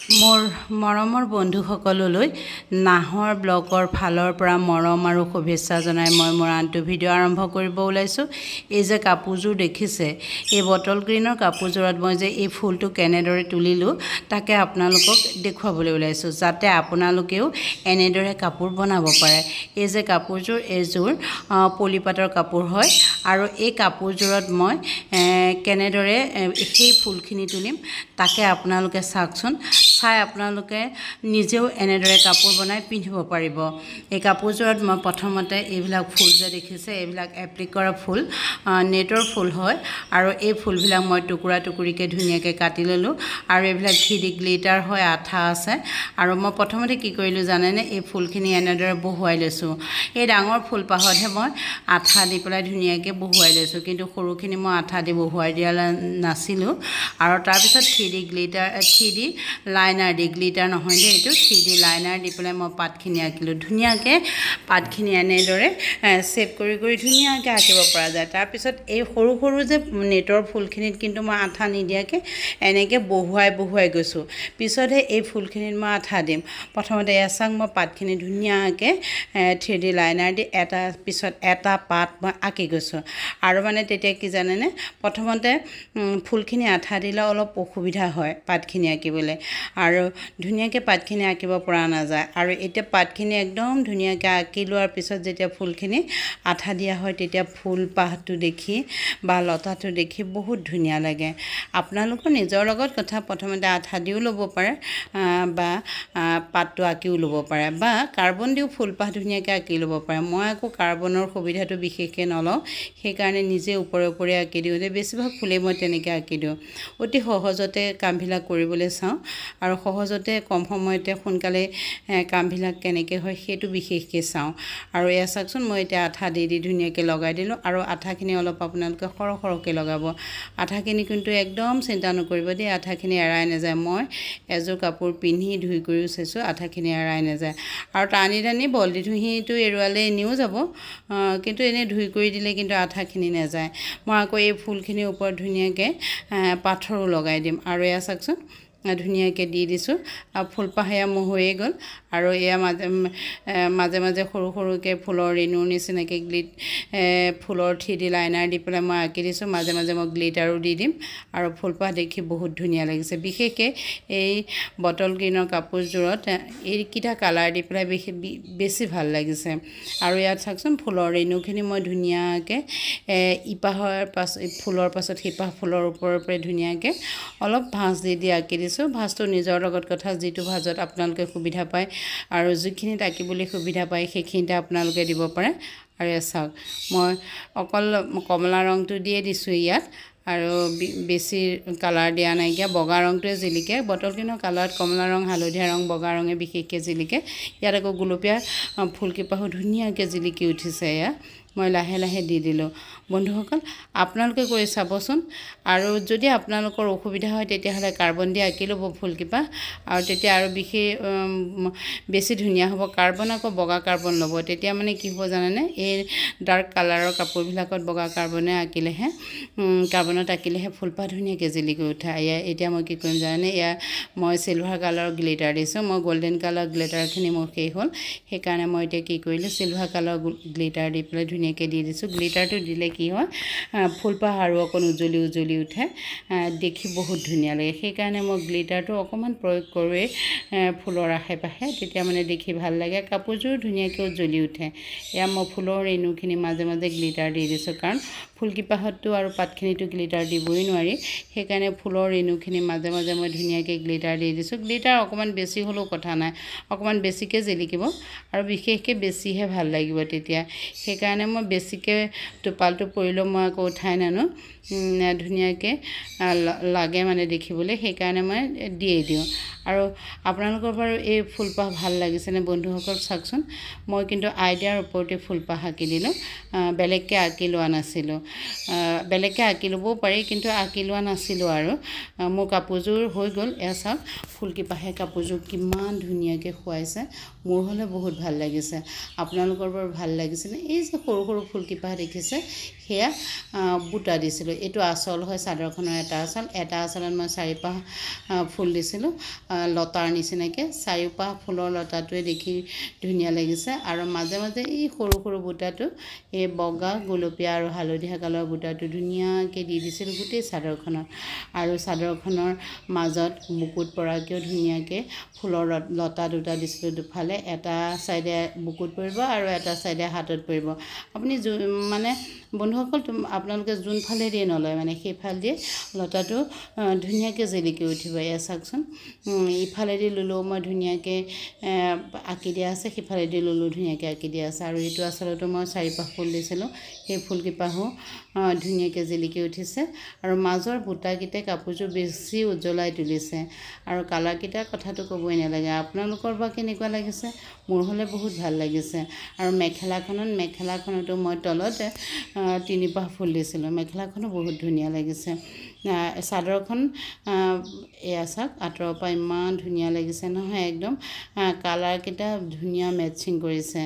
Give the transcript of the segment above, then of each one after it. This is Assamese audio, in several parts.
মোৰ মৰমৰ বন্ধুসকললৈ নাহৰ ব্লগৰ ফালৰ পৰা মৰম আৰু শুভেচ্ছা জনাই মই মোৰ আনটো ভিডিঅ' আৰম্ভ কৰিব ওলাইছোঁ। এই যে কাপোৰযোৰ দেখিছে, এই বটল গ্ৰীণৰ কাপোৰযোৰত মই যে এই ফুলটো কেনেদৰে তুলিলোঁ তাকে আপোনালোকক দেখুৱাবলৈ ওলাইছোঁ, যাতে আপোনালোকেও এনেদৰে কাপোৰ বনাব পাৰে। এই যে কাপোৰযোৰ, এইযোৰ পলিপাটৰ কাপোৰ হয় আৰু এই কাপোৰযোৰত মই কেনেদৰে সেই ফুলখিনি তুলিম তাকে আপোনালোকে চাওকচোন। চাই আপোনালোকে নিজেও এনেদৰে কাপোৰ বনাই পিন্ধিব পাৰিব। এই কাপোৰযোৰত মই প্ৰথমতে এইবিলাক ফুল যে দেখিছে, এইবিলাক এপ্লিক কৰা ফুল, নেটৰ ফুল হয় আৰু এই ফুলবিলাক মই টুকুৰা টুকুৰিকৈ ধুনীয়াকৈ কাটি ল'লোঁ আৰু এইবিলাক 3D গ্লিটাৰ হয়, আঠা আছে। আৰু মই প্ৰথমতে কি কৰিলোঁ জানেনে, এই ফুলখিনি এনেদৰে বহুৱাই লৈছোঁ। এই ডাঙৰ ফুলপাহতহে মই আঠা দি পেলাই ধুনীয়াকৈ বহুৱাই লৈছোঁ, কিন্তু সৰুখিনি মই আঠা দি বহুৱাই দিয়া নাছিলোঁ। আৰু তাৰপিছত 3D গ্লিটাৰ 3D লাইনাৰ দি, গ্লিটাৰ নহয় দেই, এইটো 3D লাইনাৰ দি পেলাই মই পাতখিনি আঁকিলোঁ। ধুনীয়াকৈ পাতখিনি এনেদৰে ছেট কৰি কৰি ধুনীয়াকৈ আঁকিব পৰা যায়। তাৰপিছত এই সৰু সৰু যে নেটৰ ফুলখিনিত কিন্তু মই আঠা নিদিয়াকৈ এনেকৈ বহুৱাই গৈছোঁ। পিছতহে এই ফুলখিনিত মই আঠা দিম। প্ৰথমতে এচাং মই পাতখিনি ধুনীয়াকৈ 3D লাইনাৰ দি এটা পিছত এটা পাত মই আঁকি গৈছোঁ। আৰু মানে তেতিয়া কি জানেনে, প্ৰথমতে ফুলখিনি আঠা দিলে অলপ অসুবিধা হয় পাতখিনি আঁকিবলৈ আৰু ধুনীয়াকৈ পাতখিনি আঁকিব পৰা নাযায়। আৰু এতিয়া পাতখিনি একদম ধুনীয়াকৈ আঁকি লোৱাৰ পিছত যেতিয়া ফুলখিনি আঠা দিয়া হয় তেতিয়া ফুলপাহটো দেখি বা লতাটো দেখি বহুত ধুনীয়া লাগে। আপোনালোকৰ নিজৰ লগত কথা, প্ৰথমতে আঠা দিও ল'ব পাৰে বা পাতটো আঁকিও ল'ব পাৰে বা কাৰ্বন দিও ফুলপাহ ধুনীয়াকৈ আঁকি ল'ব পাৰে। মই আকৌ কাৰ্বনৰ সুবিধাটো বিশেষকৈ নলওঁ, সেইকাৰণে নিজে ওপৰে ওপৰে আঁকি দিওঁ। যে বেছিভাগ ফুলেই মই তেনেকৈ আঁকি দিওঁ, অতি সহজতে কামবিলাক কৰিবলৈ চাওঁ আৰু সহজতে কম সময়তে সোনকালে কামবিলাক কেনেকৈ হয় সেইটো বিশেষকৈ চাওঁ। আৰু এয়া চাওকচোন, মই এতিয়া আঠা দি ধুনীয়াকৈ লগাই দিলোঁ। আৰু আঠাখিনি অলপ আপোনালোকে সৰহকৈ লগাব। আঠাখিনি কিন্তু একদম চিন্তা নকৰিব দেই, আঠাখিনি এৰাই নাযায়। মই এযোৰ কাপোৰ পিন্ধি ধুই কৰিও চাইছোঁ, আঠাখিনি এৰাই নাযায়। আৰু টানি বল্টি ধুইটো এৰুৱালে এনেও যাব, কিন্তু এনেই ধুই কৰি দিলে কিন্তু আঠাখিনি নাযায়। মই আকৌ এই ফুলখিনিৰ ওপৰত ধুনীয়াকৈ পাথৰো লগাই দিম। আৰু এয়া চাওকচোন, ধুনীয়াকৈ দি দিছোঁ। আৰু ফুলপাহ এয়া মোৰ হৈয়ে গ'ল। আৰু এয়া মাজে মাজে সৰু সৰুকৈ ফুলৰ ৰেণুৰ নিচিনাকৈ ফুলৰ 3D লাইনাৰ দি পেলাই মই আঁকি দিছোঁ। মাজে মাজে মই গ্লিটাৰো দি দিম। আৰু ফুলপাহ দেখি বহুত ধুনীয়া লাগিছে। বিশেষকৈ এই বটল গ্ৰীণৰ কাপোৰযোৰত এইকেইটা কালাৰ দি পেলাই বেছি ভাল লাগিছে। আৰু ইয়াত চাওকচোন, ফুলৰ ৰেণুখিনি মই ধুনীয়াকৈ ফুলৰ পাছত সিপাহ ফুলৰ ওপৰে ধুনীয়াকৈ অলপ ভাঁজ দি আঁকি দিছোঁ। ভাঁজটো নিজৰ লগত কথা, যিটো ভাঁজত আপোনালোকে সুবিধা পায় আৰু যিখিনিত আঁকিবলৈ সুবিধা পায় সেইখিনিতে আপোনালোকে দিব পাৰে। আৰু চাওক, মই অকল কমলা ৰংটো দিয়ে দিছোঁ ইয়াত, আৰু বেছি কালাৰ দিয়া নাইকিয়া। বগা ৰংটোৱে জিলিকে, বটল গ্ৰীণৰ কালাৰত কমলা ৰং, হালধীয়া ৰং, বগা ৰঙে বিশেষকৈ জিলিকে। ইয়াত আকৌ গুলপীয়া ফুলকেইপাহো ধুনীয়াকৈ জিলিকি উঠিছে। এয়া মই লাহে লাহে দি দিলোঁ। বন্ধুসকল, আপোনালোকে কৰি চাবচোন। আৰু যদি আপোনালোকৰ অসুবিধা হয় তেতিয়াহ'লে কাৰ্বন দি আঁকি ল'ব ফুলকেইপাহ, আৰু তেতিয়া আৰু বেছি ধুনীয়া হ'ব। কাৰ্বন আকৌ বগা কাৰ্বন ল'ব, তেতিয়া মানে কি হ'ব জানেনে, এই ডাৰ্ক কালাৰৰ কাপোৰবিলাকত বগা কাৰ্বনত আঁকিলেহে ফুলপাহ ধুনীয়াকৈ জিলিকি উঠে। এতিয়া মই কি কৰিম জানেনে, মই চিলভাৰ কালাৰৰ গ্লিটাৰ দিছোঁ। মই গল্ডেন কালাৰ গ্লিটাৰখিনি মোৰ শেষ হ'ল, সেইকাৰণে মই এতিয়া কি কৰিলোঁ, চিলভাৰ কালাৰ গ্লিটাৰ দি পেলাই ধুনীয়াকৈ দি দিছোঁ। গ্লিটাৰটো দিলে কি হয়, ফুলপাহ আৰু অকণ উজ্বলি উঠে, দেখি বহুত ধুনীয়া লাগে। সেইকাৰণে মই গ্লিটাৰটো অকণমান প্ৰয়োগ কৰোঁৱেই ফুলৰ আশে পাশে, তেতিয়া মানে দেখি ভাল লাগে, কাপোৰযোৰ ধুনীয়াকৈ উজ্বলি উঠে। এয়া মই ফুলৰ ৰেণুখিনি মাজে মাজে গ্লিটাৰ দি দিছোঁ, কাৰণ ফুলকেইপাহতটো আৰু পাতখিনিতো গ্লিটাৰ দিবই নোৱাৰি। সেইকাৰণে ফুলৰ ৰেণুখিনি মাজে মাজে মই ধুনীয়াকৈ গ্লিটাৰ দি দিছোঁ। গ্লিটাৰ অকণমান বেছি হ'লেও কথা নাই, অকণমান বেছিকৈ জিলিকিব আৰু বিশেষকৈ বেছিহে ভাল লাগিব তেতিয়া। সেইকাৰণে মই বেছিকৈ টোপালটো পৰিলেও মই আকৌ উঠাই নানো, ধুনীয়াকৈ লাগে মানে দেখিবলৈ, সেইকাৰণে মই দিয়ে দিওঁ। আৰু আপোনালোকৰ বাৰু এই ফুলপাহ ভাল লাগিছেনে বন্ধুসকল? চাওকচোন, মই কিন্তু আইডিয়াৰ ওপৰতে ফুলপাহ আঁকি দিলোঁ, বেলেগকৈ আঁকি লোৱা নাছিলোঁ। বেলেগকৈ আঁকি ল'বও পাৰি, কিন্তু আঁকি লোৱা নাছিলোঁ। আৰু মোৰ কাপোৰযোৰ হৈ গ'ল। এয়া চাওক, ফুলকেইপাহে কাপোৰযোৰ কিমান ধুনীয়াকৈ শুৱাইছে। মোৰ হ'লে বহুত ভাল লাগিছে। আপোনালোকৰ বাৰু ভাল লাগিছেনে? এই যে সৰু সৰু ফুলকেইপাহ দেখিছে, সেয়া বুটা দিছিলোঁ। এইটো আঁচল হয়, চাদৰখনৰ এটা আঁচল। এটা আঁচলত মই 4পাহ ফুল দিছিলোঁ। লতাৰ নিচিনাকৈ চাৰিওপাহ ফুলৰ লতাটোৱে দেখি ধুনীয়া লাগিছে আৰু মাজে মাজে এই সৰু সৰু বুটাটো এই বগা গোলপীয়া আৰু হালধীয়া কালাৰৰ বুটাটো ধুনীয়াকৈ দি দিছিলোঁ গোটেই চাদৰখনত আৰু চাদৰখনৰ মাজত বুকুত পৰাকৈও ধুনীয়াকৈ ফুলৰ লতা দুটা দিছিলোঁ দুফালে এটা চাইডে বুকুত পৰিব আৰু এটা চাইডে হাতত পৰিব আপুনি মানে বন্ধুসকল আপোনালোকে যোনফালে দিয়ে নলয় মানে সেইফালে দিয়ে লতাটো ধুনীয়াকৈ জিলিকি উঠিব এয়া চাওকচোন ইফালেদি ল'লেও মই ধুনীয়াকৈ আঁকি দিয়া আছে সিফালেদি ল'লেও ধুনীয়াকৈ আঁকি দিয়া আছে আৰু এইটো আচলতে মই চাৰিপাহ ফুল দিছিলোঁ সেই ফুলকেইপাহো ধুনীয়াকৈ জিলিকি উঠিছে আৰু মাজৰ বুটাকেইটাই কাপোৰযোৰ বেছি উজ্বলাই তুলিছে আৰু কালাৰকেইটাৰ কথাটো ক'বই নালাগে আপোনালোকৰ বা কেনেকুৱা লাগিছে মোৰ হ'লে বহুত ভাল লাগিছে আৰু মেখেলাখনতো মই তলত তিনিপাহ ফুল দিছিলোঁ মেখেলাখনো বহুত ধুনীয়া লাগিছে চাদৰখন এয়া চাওক আঁতৰৰ পৰা ইমান ধুনীয়া লাগিছে নহয় একদম কালাৰকেইটা ধুনীয়া মেটচিং কৰিছে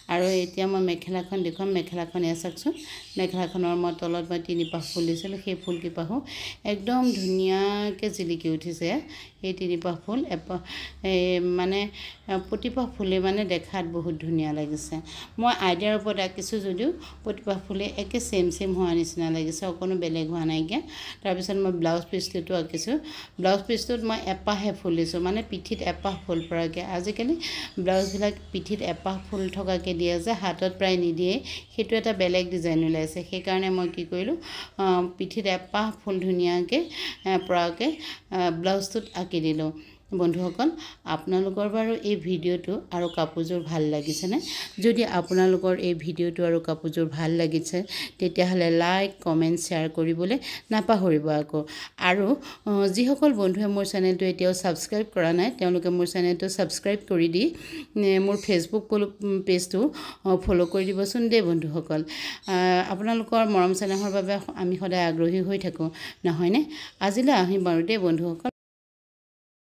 আৰু এতিয়া মই মেখেলাখন দেখুৱাম মেখেলাখন এয়া চাওকচোন মেখেলাখনৰ মই তলত মই তিনিপাহ ফুল দিছিলোঁ সেই ফুলকেইপাহো একদম ধুনীয়াকৈ জিলিকি উঠিছে এই তিনিপাহ ফুল মানে প্ৰতিপাহ ফুলে মানে দেখাত বহুত ধুনীয়া লাগিছে মই আইডিয়াৰ ওপৰত আঁকিছোঁ যদিও প্ৰতিপাহ ফুলে একে চেম হোৱা নিচিনা লাগিছে অকণো বেলেগ হোৱা নাইকিয়া তাৰপিছত মই ব্লাউজ পিচটোতো আঁকিছোঁ ব্লাউজ পিচটোত মই এপাহে ফুল দিছোঁ মানে পিঠিত এপাহ ফুল পৰাকৈ আজিকালি ব্লাউজবিলাক পিঠিত এপাহ ফুল থকাকৈ দিয়ে যে হাতত প্ৰায় নিদিয়ে সেইটো এটা বেলেগ ডিজাইন ওলাইছে সেইকাৰণে মই কি কৰিলোঁ পিঠিত এপাহ ফুল ধুনীয়াকৈ পৰাকৈ ব্লাউজটোত আঁকি দিলোঁ বন্ধুসকল আপোনালোকৰ বাৰু এই ভিডিঅ'টো আৰু কাপোৰযোৰ ভাল লাগিছেনে যদি আপোনালোকৰ এই ভিডিঅ'টো আৰু কাপোৰযোৰ ভাল লাগিছে তেতিয়াহ'লে লাইক কমেণ্ট শ্বেয়াৰ কৰিবলৈ নাপাহৰিব আকৌ আৰু যিসকল বন্ধুৱে মোৰ চেনেলটো এতিয়াও ছাবস্ক্ৰাইব কৰা নাই তেওঁলোকে মোৰ চেনেলটো ছাবস্ক্ৰাইব কৰি দি মোৰ ফেচবুক পেজটো ফ'ল' কৰি দিবচোন দেই বন্ধুসকল আপোনালোকৰ মৰম চেনেহৰ বাবে আমি সদায় আগ্ৰহী হৈ থাকোঁ নহয়নে আজিলৈ আহিম বাৰু দেই বন্ধুসকল